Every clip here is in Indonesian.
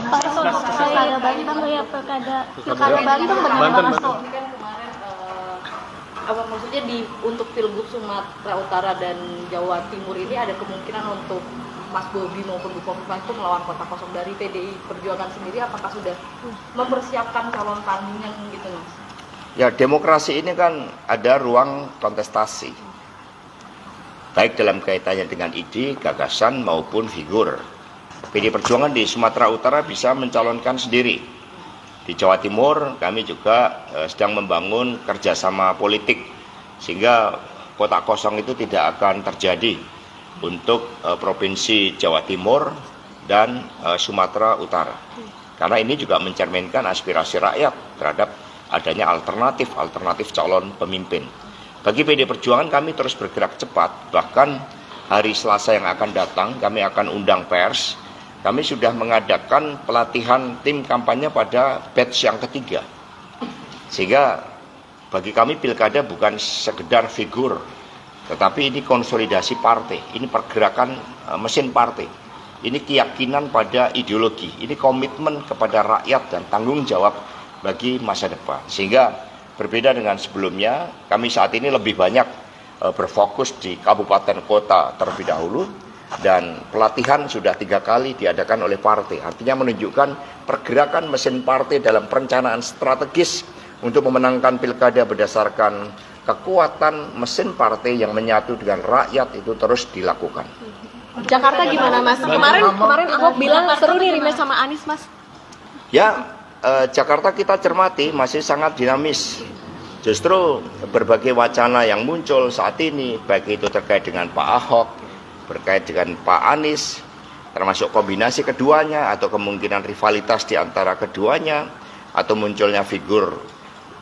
Pak Resto, pilkada Banten ya, pilkada Banten bagaimana Mas? Ini kan kemarin apa maksudnya untuk Pilgub Sumatera Utara dan Jawa Timur ini ada kemungkinan untuk Mas Bobi maupun Bu Kofifa itu melawan kota kosong. Dari PDI Perjuangan sendiri apakah sudah mempersiapkan calon tandingan gitu Mas? Ya, demokrasi ini kan ada ruang kontestasi, baik dalam kaitannya dengan ide, gagasan maupun figur. PDI Perjuangan di Sumatera Utara bisa mencalonkan sendiri. Di Jawa Timur kami juga sedang membangun kerjasama politik sehingga kota kosong itu tidak akan terjadi untuk Provinsi Jawa Timur dan Sumatera Utara. Karena ini juga mencerminkan aspirasi rakyat terhadap adanya alternatif calon pemimpin. Bagi PDI Perjuangan kami terus bergerak cepat, bahkan hari Selasa yang akan datang kami akan undang pers. Kami sudah mengadakan pelatihan tim kampanye pada batch yang ketiga. Sehingga bagi kami pilkada bukan sekedar figur, tetapi ini konsolidasi partai, ini pergerakan mesin partai, ini keyakinan pada ideologi, ini komitmen kepada rakyat dan tanggung jawab bagi masa depan. Sehingga berbeda dengan sebelumnya, kami saat ini lebih banyak berfokus di kabupaten kota terlebih dahulu, dan pelatihan sudah 3 kali diadakan oleh partai. Artinya menunjukkan pergerakan mesin partai dalam perencanaan strategis untuk memenangkan pilkada berdasarkan kekuatan mesin partai yang menyatu dengan rakyat itu terus dilakukan. Jakarta gimana Mas? Kemarin Ahok bilang seru nih rematch sama Anies Mas. Ya, Jakarta kita cermati masih sangat dinamis. Justru berbagai wacana yang muncul saat ini, baik itu terkait dengan Pak Ahok, berkait dengan Pak Anies, termasuk kombinasi keduanya atau kemungkinan rivalitas di antara keduanya, atau munculnya figur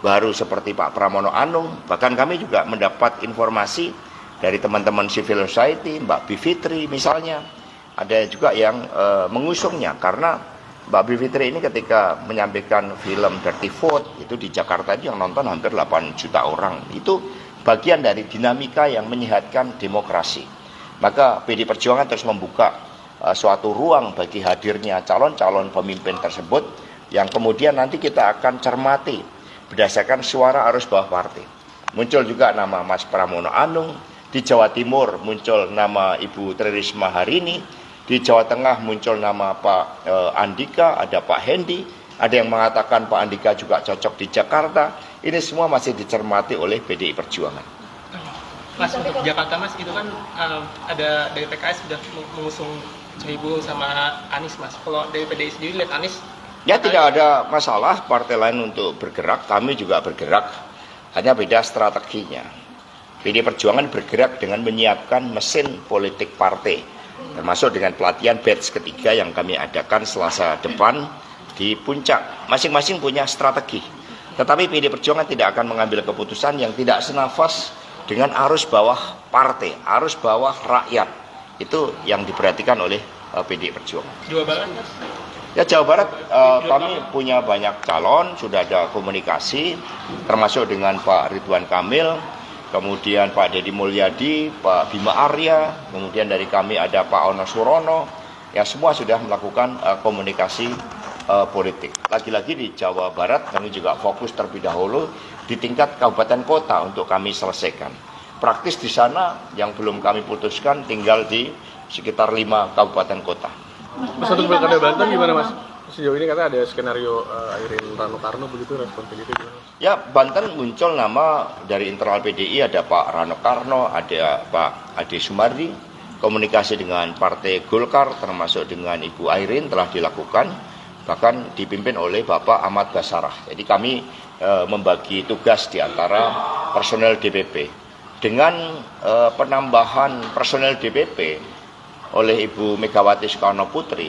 baru seperti Pak Pramono Anung. Bahkan kami juga mendapat informasi dari teman-teman civil society, Mbak Bivitri misalnya, ada juga yang mengusungnya karena Mbak Bivitri ini ketika menyampaikan film Dirty Vote itu di Jakarta itu yang nonton hampir 8 juta orang. Itu bagian dari dinamika yang menyehatkan demokrasi. Maka PDI Perjuangan terus membuka suatu ruang bagi hadirnya calon-calon pemimpin tersebut yang kemudian nanti kita akan cermati berdasarkan suara arus bawah partai. Muncul juga nama Mas Pramono Anung, di Jawa Timur muncul nama Ibu Tri Risma hari ini, di Jawa Tengah muncul nama Pak Andika, ada Pak Hendi, ada yang mengatakan Pak Andika juga cocok di Jakarta. Ini semua masih dicermati oleh PDI Perjuangan. Mas, untuk Jakarta Mas, itu kan ada dari PKS sudah mengusung Sohibul sama Anies Mas. Kalau dari PDI sendiri lihat Anies? Ya, tidak ada masalah partai lain untuk bergerak, kami juga bergerak, hanya beda strateginya. PDI Perjuangan bergerak dengan menyiapkan mesin politik partai, termasuk dengan pelatihan batch ketiga yang kami adakan Selasa depan di Puncak. Masing-masing punya strategi, tetapi PDI Perjuangan tidak akan mengambil keputusan yang tidak senafas dengan arus bawah partai, arus bawah rakyat. Itu yang diperhatikan oleh PDI Perjuangan. Jawa Barat Mas? Ya, Jawa Barat kami punya banyak calon, sudah ada komunikasi, termasuk dengan Pak Ridwan Kamil, kemudian Pak Deddy Mulyadi, Pak Bima Arya, kemudian dari kami ada Pak Ono Surono, yang semua sudah melakukan komunikasi politik. Lagi-lagi di Jawa Barat kami juga fokus terlebih dahulu di tingkat kabupaten kota untuk kami selesaikan. Praktis di sana yang belum kami putuskan tinggal di sekitar 5 kabupaten kota. Mas, untuk pilkada Banten gimana Mas? Sejauh ini katanya ada skenario Airin Rano Karno begitu, respon begitu gimana Mas? Ya, Banten muncul nama dari internal PDI, ada Pak Rano Karno, ada Pak Ade Sumardi. Komunikasi dengan Partai Golkar termasuk dengan Ibu Airin telah dilakukan, bahkan dipimpin oleh Bapak Ahmad Basarah. Jadi kami membagi tugas di antara personel DPP. Dengan penambahan personel DPP oleh Ibu Megawati Soekarno Putri,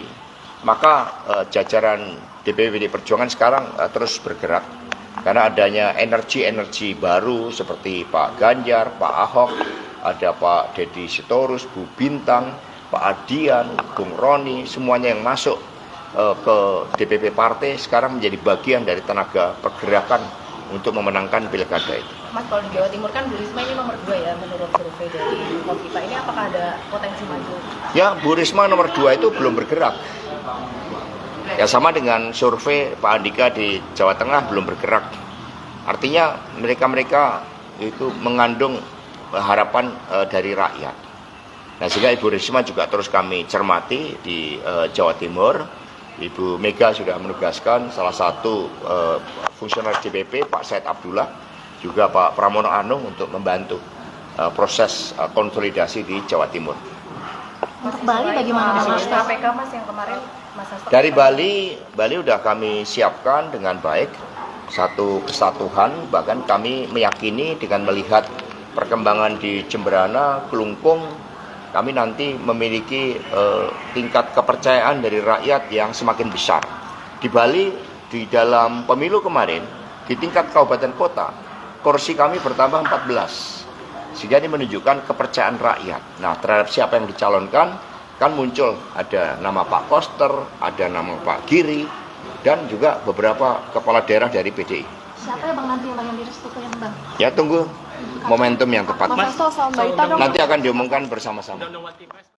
maka jajaran DPP PDI Perjuangan sekarang terus bergerak karena adanya energi baru seperti Pak Ganjar, Pak Ahok, ada Pak Deddy Sitorus, Bu Bintang, Pak Adian, Bung Roni, semuanya yang masuk ke DPP partai sekarang menjadi bagian dari tenaga pergerakan untuk memenangkan pilkada itu. Mas, kalau di Jawa Timur kan Bu Risma ini nomor 2 ya menurut survei dari Kofifa. Ini apakah ada potensi maju? Ya, Bu Risma nomor 2 itu belum bergerak. Ya sama dengan survei Pak Andika di Jawa Tengah belum bergerak. Artinya mereka-mereka itu mengandung harapan dari rakyat. Nah sehingga Ibu Risma juga terus kami cermati di Jawa Timur. Ibu Mega sudah menugaskan salah satu fungsionaris DPP Pak Said Abdullah, juga Pak Pramono Anung untuk membantu proses konsolidasi di Jawa Timur. Untuk Bali bagaimana Mas? KPK Mas yang kemarin Mas Hasto. Dari Bali sudah kami siapkan dengan baik satu kesatuan, bahkan kami meyakini dengan melihat perkembangan di Jemberana, Kelungkung, kami nanti memiliki tingkat kepercayaan dari rakyat yang semakin besar. Di Bali, di dalam pemilu kemarin, di tingkat kabupaten kota, kursi kami bertambah 14. Sehingga ini menunjukkan kepercayaan rakyat. Nah, terhadap siapa yang dicalonkan, kan muncul ada nama Pak Koster, ada nama Pak Giri, dan juga beberapa kepala daerah dari PDI. Siapa ya Bang nanti yang direstuin Bang? Ya tunggu momentum yang tepat. Mas Hasto sama Mbak Ita dong. Nanti akan diumumkan bersama-sama. Undang-undang One Team Press.